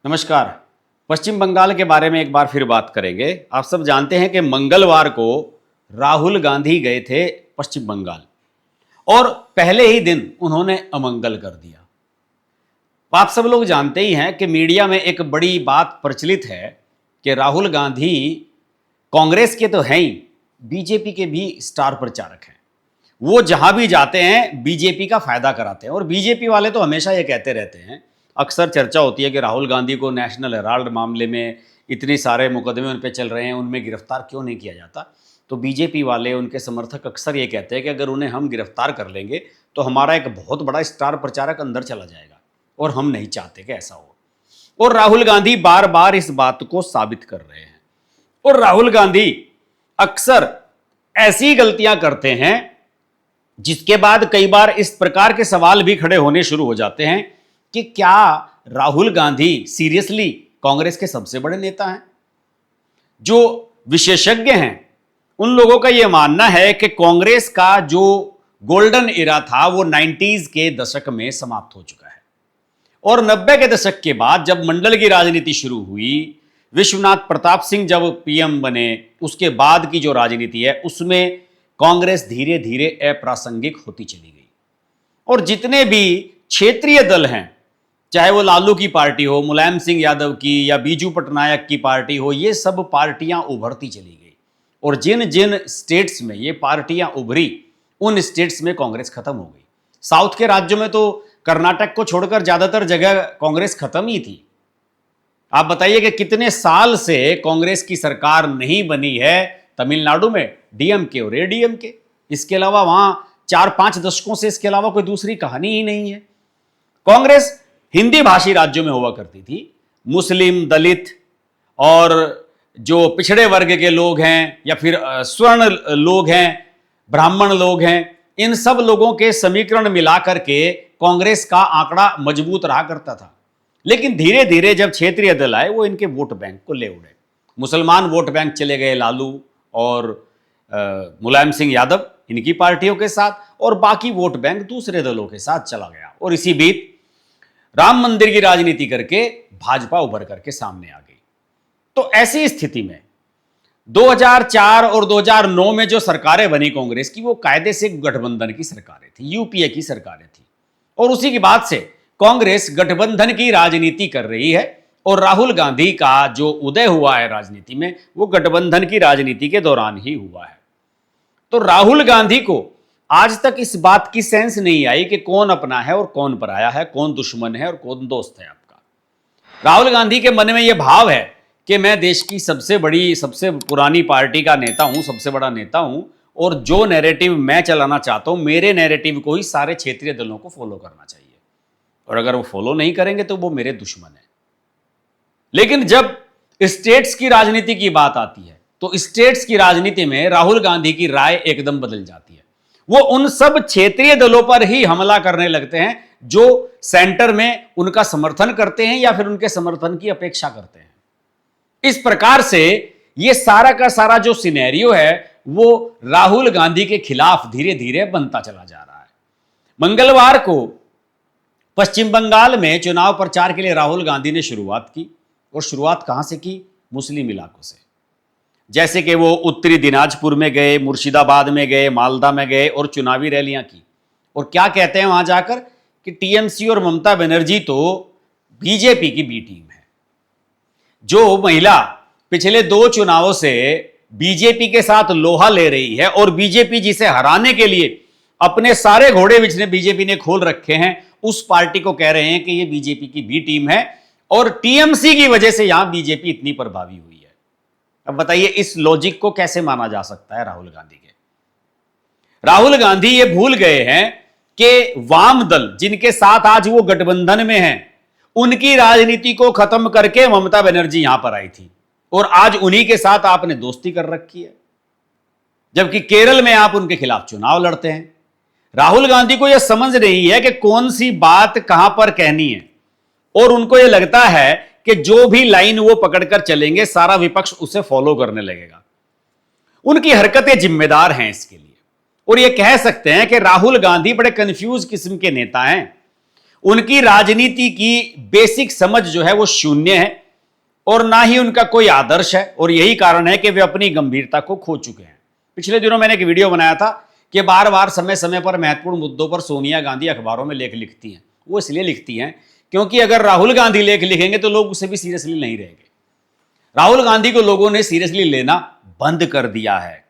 नमस्कार। पश्चिम बंगाल के बारे में एक बार फिर बात करेंगे। आप सब जानते हैं कि मंगलवार को राहुल गांधी गए थे पश्चिम बंगाल और पहले ही दिन उन्होंने अमंगल कर दिया। आप सब लोग जानते ही हैं कि मीडिया में एक बड़ी बात प्रचलित है कि राहुल गांधी कांग्रेस के तो हैं ही, बीजेपी के भी स्टार प्रचारक हैं। वो जहां भी जाते हैं बीजेपी का फायदा कराते हैं और बीजेपी वाले तो हमेशा ये कहते रहते हैं, अक्सर चर्चा होती है कि राहुल गांधी को नेशनल हेराल्ड मामले में इतने सारे मुकदमे उन पे चल रहे हैं, उनमें गिरफ्तार क्यों नहीं किया जाता। तो बीजेपी वाले, उनके समर्थक अक्सर ये कहते हैं कि अगर उन्हें हम गिरफ्तार कर लेंगे तो हमारा एक बहुत बड़ा स्टार प्रचारक अंदर चला जाएगा और हम नहीं चाहते कि ऐसा हो। और राहुल गांधी बार बार इस बात को साबित कर रहे हैं। और राहुल गांधी अक्सर ऐसी गलतियां करते हैं जिसके बाद कई बार इस प्रकार के सवाल भी खड़े होने शुरू हो जाते हैं कि क्या राहुल गांधी सीरियसली कांग्रेस के सबसे बड़े नेता हैं। जो विशेषज्ञ हैं उन लोगों का यह मानना है कि कांग्रेस का जो गोल्डन इरा था वो 90s के दशक में समाप्त हो चुका है और 90 के दशक के बाद जब मंडल की राजनीति शुरू हुई, विश्वनाथ प्रताप सिंह जब पीएम बने, उसके बाद की जो राजनीति है उसमें कांग्रेस धीरे धीरे अप्रासंगिक होती चली गई। और जितने भी क्षेत्रीय दल हैं, चाहे वो लालू की पार्टी हो, मुलायम सिंह यादव की या बीजू पटनायक की पार्टी हो, ये सब पार्टियां उभरती चली गई। और जिन जिन स्टेट्स में ये पार्टियां उभरी उन स्टेट्स में कांग्रेस खत्म हो गई। साउथ के राज्यों में तो कर्नाटक को छोड़कर ज्यादातर जगह कांग्रेस खत्म ही थी। आप बताइए कि कितने साल से कांग्रेस की सरकार नहीं बनी है। तमिलनाडु में डीएमके और एडीएमके, इसके अलावा वहां 4-5 दशकों से इसके अलावा कोई दूसरी कहानी ही नहीं है। कांग्रेस हिंदी भाषी राज्यों में हुआ करती थी। मुस्लिम, दलित और जो पिछड़े वर्ग के लोग हैं या फिर स्वर्ण लोग हैं, ब्राह्मण लोग हैं, इन सब लोगों के समीकरण मिलाकर के कांग्रेस का आंकड़ा मजबूत रहा करता था। लेकिन धीरे धीरे जब क्षेत्रीय दल आए वो इनके वोट बैंक को ले उड़े। मुसलमान वोट बैंक चले गए लालू और मुलायम सिंह यादव इनकी पार्टियों के साथ, और बाकी वोट बैंक दूसरे दलों के साथ चला गया। और इसी बीच राम मंदिर की राजनीति करके भाजपा उभर करके सामने आ गई। तो ऐसी स्थिति में 2004 और 2009 में जो सरकारें बनी कांग्रेस की, वो कायदे से गठबंधन की सरकारें थी, यूपीए की सरकारें थी। और उसी के बाद से कांग्रेस गठबंधन की राजनीति कर रही है और राहुल गांधी का जो उदय हुआ है राजनीति में वो गठबंधन की राजनीति के दौरान ही हुआ है। तो राहुल गांधी को आज तक इस बात की सेंस नहीं आई कि कौन अपना है और कौन पराया है, कौन दुश्मन है और कौन दोस्त है आपका। राहुल गांधी के मन में यह भाव है कि मैं देश की सबसे बड़ी, सबसे पुरानी पार्टी का नेता हूं, सबसे बड़ा नेता हूं, और जो नैरेटिव मैं चलाना चाहता हूं, मेरे नैरेटिव को ही सारे क्षेत्रीय दलों को फॉलो करना चाहिए, और अगर वो फॉलो नहीं करेंगे तो वो मेरे दुश्मन है। लेकिन जब स्टेट्स की राजनीति की बात आती है तो स्टेट्स की राजनीति में राहुल गांधी की राय एकदम बदल जाती है। वो उन सब क्षेत्रीय दलों पर ही हमला करने लगते हैं जो सेंटर में उनका समर्थन करते हैं या फिर उनके समर्थन की अपेक्षा करते हैं। इस प्रकार से ये सारा का सारा जो सिनेरियो है वो राहुल गांधी के खिलाफ धीरे धीरे बनता चला जा रहा है। मंगलवार को पश्चिम बंगाल में चुनाव प्रचार के लिए राहुल गांधी ने शुरुआत की। और शुरुआत कहां से की? मुस्लिम इलाकों से। जैसे कि वो उत्तरी दिनाजपुर में गए, मुर्शिदाबाद में गए, मालदा में गए और चुनावी रैलियां की। और क्या कहते हैं वहां जाकर कि टीएमसी और ममता बनर्जी तो बीजेपी की बी टीम है। जो महिला पिछले 2 चुनावों से बीजेपी के साथ लोहा ले रही है और बीजेपी जिसे हराने के लिए अपने सारे घोड़े बिछने बीजेपी ने खोल रखे हैं, उस पार्टी को कह रहे हैं कि ये बीजेपी की बी टीम है और टीएमसी की वजह से यहां बीजेपी इतनी प्रभावी हुई है। अब बताइए इस लॉजिक को कैसे माना जा सकता है राहुल गांधी के? राहुल गांधी ये भूल गए हैं कि वाम दल जिनके साथ आज वो गठबंधन में हैं, उनकी राजनीति को खत्म करके ममता बनर्जी यहां पर आई थी और आज उन्हीं के साथ आपने दोस्ती कर रखी है, जबकि केरल में आप उनके खिलाफ चुनाव लड़ते हैं। राहुल गांधी को यह समझ नहीं है कि कौन सी बात कहां पर कहनी है, और उनको यह लगता है कि जो भी लाइन वो पकड़कर चलेंगे सारा विपक्ष उसे फॉलो करने लगेगा। उनकी हरकतें जिम्मेदार हैं इसके लिए। और ये कह सकते हैं कि राहुल गांधी बड़े कंफ्यूज किस्म के नेता हैं। उनकी राजनीति की बेसिक समझ जो है वो शून्य है और ना ही उनका कोई आदर्श है, और यही कारण है कि वे अपनी गंभीरता को खो चुके हैं। पिछले दिनों मैंने एक वीडियो बनाया था कि बार बार समय समय पर महत्वपूर्ण मुद्दों पर सोनिया गांधी अखबारों में लेख लिखती हैं। वो इसलिए लिखती हैं क्योंकि अगर राहुल गांधी लेख लिखेंगे तो लोग उसे भी सीरियसली नहीं लेंगे। राहुल गांधी को लोगों ने सीरियसली लेना बंद कर दिया है।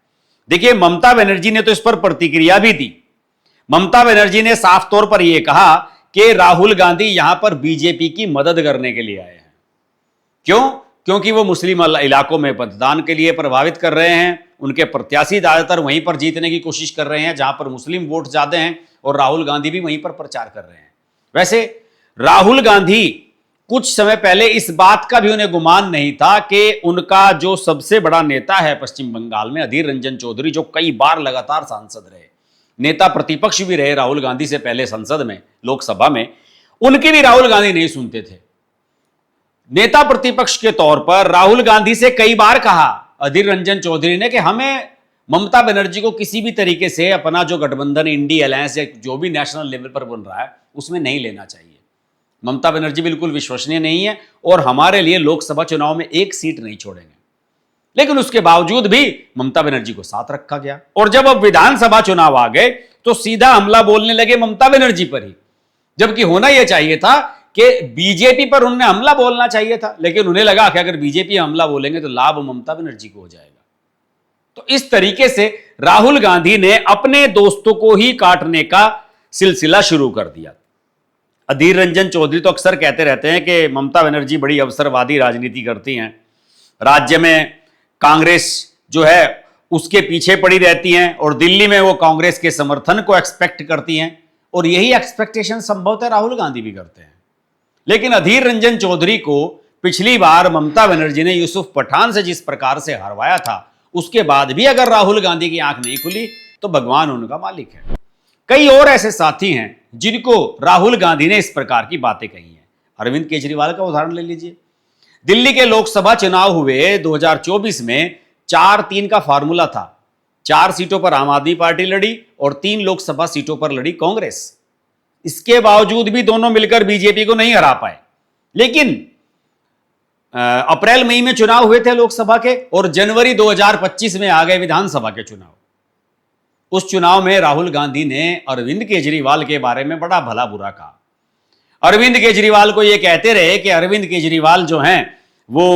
देखिए, ममता बनर्जी ने तो इस पर प्रतिक्रिया भी दी। ममता बनर्जी ने साफ तौर पर यह कहा कि राहुल गांधी यहां पर बीजेपी की मदद करने के लिए आए हैं। क्यों? क्योंकि वो मुस्लिम इलाकों में मतदान के लिए प्रभावित कर रहे हैं। उनके प्रत्याशी ज्यादातर वहीं पर जीतने की कोशिश कर रहे हैं जहां पर मुस्लिम वोट ज्यादा हैं, और राहुल गांधी भी वहीं पर प्रचार कर रहे हैं। वैसे राहुल गांधी कुछ समय पहले इस बात का भी उन्हें गुमान नहीं था कि उनका जो सबसे बड़ा नेता है पश्चिम बंगाल में, अधीर रंजन चौधरी, जो कई बार लगातार सांसद रहे, नेता प्रतिपक्ष भी रहे राहुल गांधी से पहले संसद में, लोकसभा में, उनकी भी राहुल गांधी नहीं सुनते थे। नेता प्रतिपक्ष के तौर पर राहुल गांधी से कई बार कहा अधीर रंजन चौधरी ने कि हमें ममता बनर्जी को किसी भी तरीके से अपना जो गठबंधन इंडी अलायंस या जो भी नेशनल लेवल पर बन रहा है उसमें नहीं लेना चाहिए। ममता बनर्जी बिल्कुल विश्वसनीय नहीं है और हमारे लिए लोकसभा चुनाव में एक सीट नहीं छोड़ेंगे। लेकिन उसके बावजूद भी ममता बनर्जी को साथ रखा गया, और जब अब विधानसभा चुनाव आ गए तो सीधा हमला बोलने लगे ममता बनर्जी पर ही, जबकि होना यह चाहिए था कि बीजेपी पर उन्हें हमला बोलना चाहिए था। लेकिन उन्हें लगा कि अगर बीजेपी हमला बोलेंगे तो लाभ ममता बनर्जी को हो जाएगा। तो इस तरीके से राहुल गांधी ने अपने दोस्तों को ही काटने का सिलसिला शुरू कर दिया। अधीर रंजन चौधरी तो अक्सर कहते रहते हैं कि ममता बनर्जी बड़ी अवसरवादी राजनीति करती हैं, राज्य में कांग्रेस जो है उसके पीछे पड़ी रहती हैं और दिल्ली में वो कांग्रेस के समर्थन को एक्सपेक्ट करती हैं, और यही एक्सपेक्टेशन संभवतः राहुल गांधी भी करते हैं। लेकिन अधीर रंजन चौधरी को पिछली बार ममता बनर्जी ने यूसुफ पठान से जिस प्रकार से हरवाया था, उसके बाद भी अगर राहुल गांधी की आंख नहीं खुली तो भगवान उनका मालिक है। कई और ऐसे साथी हैं जिनको राहुल गांधी ने इस प्रकार की बातें कही हैं। अरविंद केजरीवाल का उदाहरण ले लीजिए। दिल्ली के लोकसभा चुनाव हुए 2024 में 4-3 का फार्मूला था। 4 सीटों पर आम आदमी पार्टी लड़ी और 3 लोकसभा सीटों पर लड़ी कांग्रेस। इसके बावजूद भी दोनों मिलकर बीजेपी को नहीं हरा पाए। लेकिन अप्रैल मई में चुनाव हुए थे लोकसभा के, और जनवरी 2025 में आ गए विधानसभा के चुनाव। उस चुनाव में राहुल गांधी ने अरविंद केजरीवाल के बारे में बड़ा भला बुरा कहा। अरविंद केजरीवाल को यह कहते रहे कि अरविंद केजरीवाल जो हैं वो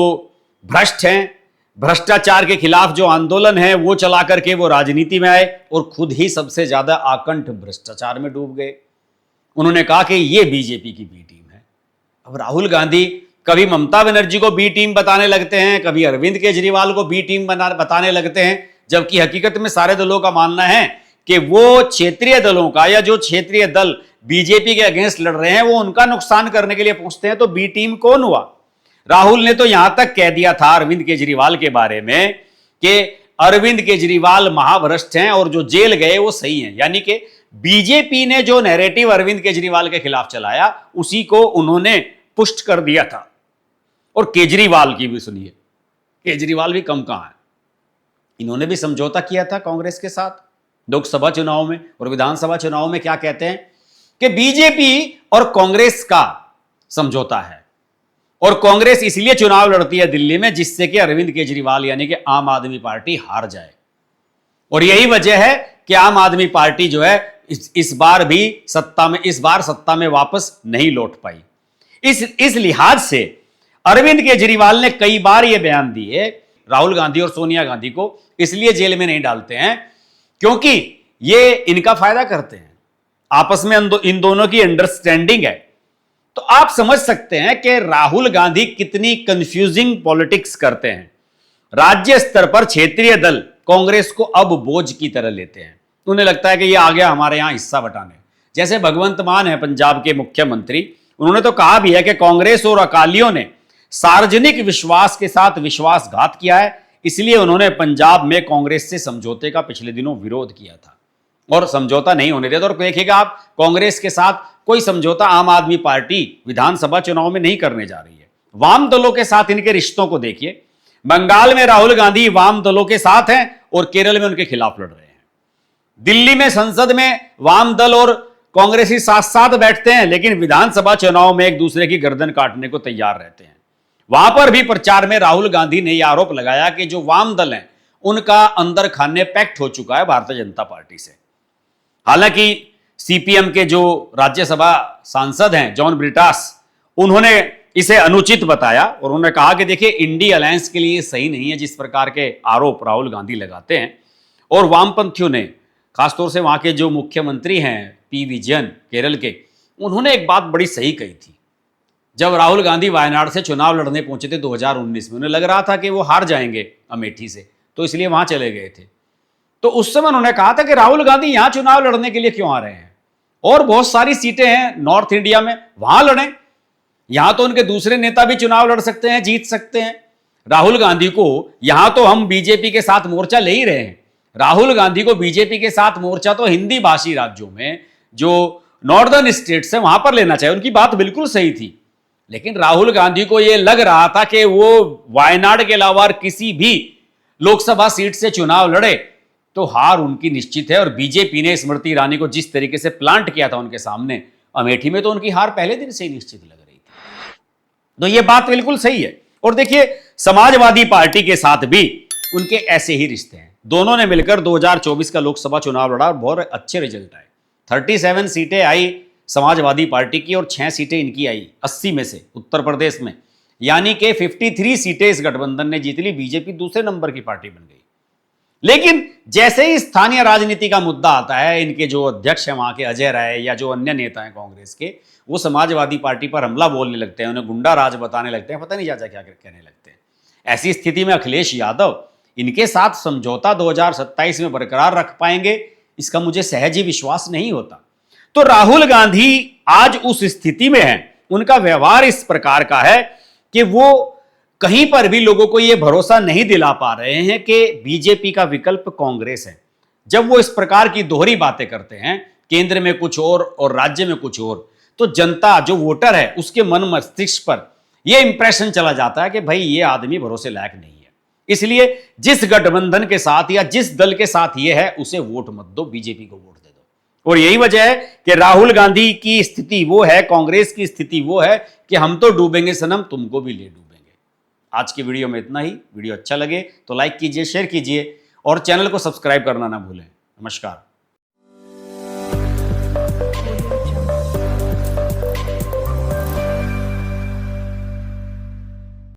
भ्रष्ट हैं, भ्रष्टाचार के खिलाफ जो आंदोलन है वो चला करके वो राजनीति में आए और खुद ही सबसे ज्यादा आकंठ भ्रष्टाचार में डूब गए। उन्होंने कहा कि ये बीजेपी की बी टीम है। अब राहुल गांधी कभी ममता बनर्जी को बी टीम बताने लगते हैं, कभी अरविंद केजरीवाल को बी टीम बताने लगते हैं, जबकि हकीकत में सारे दलों का मानना है कि वो क्षेत्रीय दलों का, या जो क्षेत्रीय दल बीजेपी के अगेंस्ट लड़ रहे हैं वो उनका नुकसान करने के लिए पहुंचते हैं। तो बी टीम कौन हुआ? राहुल ने तो यहां तक कह दिया था अरविंद केजरीवाल के बारे में कि अरविंद केजरीवाल महाभ्रष्ट हैं और जो जेल गए वो सही हैं। यानी कि बीजेपी ने जो नैरेटिव अरविंद केजरीवाल के खिलाफ चलाया उसी को उन्होंने पुष्ट कर दिया था। और केजरीवाल की भी सुनिए, केजरीवाल भी कम कहां है। इन्होंने भी समझौता किया था कांग्रेस के साथ लोकसभा चुनाव में, और विधानसभा चुनाव में क्या कहते हैं कि बीजेपी और कांग्रेस का समझौता है, और कांग्रेस इसलिए चुनाव लड़ती है दिल्ली में जिससे कि अरविंद केजरीवाल यानी कि आम आदमी पार्टी हार जाए। और यही वजह है कि आम आदमी पार्टी जो है इस बार सत्ता में वापस नहीं लौट पाई। इस लिहाज से अरविंद केजरीवाल ने कई बार यह बयान दिए राहुल गांधी और सोनिया गांधी को इसलिए जेल में नहीं डालते हैं क्योंकि ये इनका फायदा करते हैं, आपस में इन दोनों की अंडरस्टैंडिंग है। तो आप समझ सकते हैं कि राहुल गांधी कितनी कंफ्यूजिंग पॉलिटिक्स करते हैं। राज्य स्तर पर क्षेत्रीय दल कांग्रेस को अब बोझ की तरह लेते हैं। उन्हें लगता है कि ये आ गया हमारे यहां हिस्सा बटाने। जैसे भगवंत मान है पंजाब के मुख्यमंत्री, उन्होंने तो कहा भी है कि कांग्रेस और अकालियों ने सार्वजनिक विश्वास के साथ विश्वासघात किया है, इसलिए उन्होंने पंजाब में कांग्रेस से समझौते का पिछले दिनों विरोध किया था और समझौता नहीं होने दिया। और देखिएगा आप, कांग्रेस के साथ कोई समझौता आम आदमी पार्टी विधानसभा चुनाव में नहीं करने जा रही है। वाम दलों के साथ इनके रिश्तों को देखिए। बंगाल में राहुल गांधी वाम दलों के साथ हैं और केरल में उनके खिलाफ लड़ रहे हैं। दिल्ली में संसद में वाम दल और कांग्रेसी साथ साथ बैठते हैं, लेकिन विधानसभा चुनाव में एक दूसरे की गर्दन काटने को तैयार रहते हैं। वहां पर भी प्रचार में राहुल गांधी ने यह आरोप लगाया कि जो वाम दल हैं उनका अंदर खाने पैक्ट हो चुका है भारतीय जनता पार्टी से। हालांकि सीपीएम के जो राज्यसभा सांसद हैं जॉन ब्रिटास, उन्होंने इसे अनुचित बताया और उन्होंने कहा कि देखिए इंडी अलायंस के लिए सही नहीं है जिस प्रकार के आरोप राहुल गांधी लगाते हैं। और वामपंथियों ने, खासतौर से वहां के जो मुख्यमंत्री हैं पी विजयन केरल के, उन्होंने एक बात बड़ी सही कही थी। जब राहुल गांधी वायनाड से चुनाव लड़ने पहुंचे थे 2019 में, उन्हें लग रहा था कि वो हार जाएंगे अमेठी से, तो इसलिए वहां चले गए थे। तो उस समय उन्होंने कहा था कि राहुल गांधी यहां चुनाव लड़ने के लिए क्यों आ रहे हैं, और बहुत सारी सीटें हैं नॉर्थ इंडिया में, वहां लड़ें। यहां तो उनके दूसरे नेता भी चुनाव लड़ सकते हैं, जीत सकते हैं। राहुल गांधी को यहां तो हम बीजेपी के साथ मोर्चा ले ही रहे हैं, राहुल गांधी को बीजेपी के साथ मोर्चा तो हिंदी भाषी राज्यों में जो नॉर्दर्न स्टेट्स है वहां पर लेना चाहिए। उनकी बात बिल्कुल सही थी, लेकिन राहुल गांधी को यह लग रहा था कि वो वायनाड के अलावा किसी भी लोकसभा सीट से चुनाव लड़े तो हार उनकी निश्चित है। और बीजेपी ने स्मृति ईरानी को जिस तरीके से प्लांट किया था उनके सामने अमेठी में, तो उनकी हार पहले दिन से ही निश्चित लग रही थी। तो यह बात बिल्कुल सही है। और देखिए समाजवादी पार्टी के साथ भी उनके ऐसे ही रिश्ते हैं। दोनों ने मिलकर 2024 का लोकसभा चुनाव लड़ा और बहुत अच्छे रिजल्ट आए। 37 सीटें आई समाजवादी पार्टी की और 6 सीटें इनकी आई 80 में से उत्तर प्रदेश में, यानी कि 53 सीटें इस गठबंधन ने जीत ली। बीजेपी दूसरे नंबर की पार्टी बन गई। लेकिन जैसे ही स्थानीय राजनीति का मुद्दा आता है, इनके जो अध्यक्ष हैं वहां के अजय राय या जो अन्य नेता हैं कांग्रेस के, वो समाजवादी पार्टी पर हमला बोलने लगते हैं, उन्हें गुंडा राज बताने लगते हैं, पता नहीं जा क्या कहने लगते हैं। ऐसी स्थिति में अखिलेश यादव इनके साथ समझौता 2027 में बरकरार रख पाएंगे, इसका मुझे सहज ही विश्वास नहीं होता। तो राहुल गांधी आज उस स्थिति में हैं, उनका व्यवहार इस प्रकार का है कि वो कहीं पर भी लोगों को यह भरोसा नहीं दिला पा रहे हैं कि बीजेपी का विकल्प कांग्रेस है। जब वो इस प्रकार की दोहरी बातें करते हैं, केंद्र में कुछ और राज्य में कुछ और, तो जनता जो वोटर है उसके मन मस्तिष्क पर यह इंप्रेशन चला जाता है कि भाई ये आदमी भरोसे लायक नहीं है। इसलिए जिस गठबंधन के साथ या जिस दल के साथ ये है उसे वोट मत दो, बीजेपी को वोट दे दो। और यही वजह है कि राहुल गांधी की स्थिति वो है, कांग्रेस की स्थिति वो है कि हम तो डूबेंगे सनम, तुमको भी ले डूबेंगे। आज की वीडियो में इतना ही। वीडियो अच्छा लगे तो लाइक कीजिए, शेयर कीजिए और चैनल को सब्सक्राइब करना ना भूलें। नमस्कार।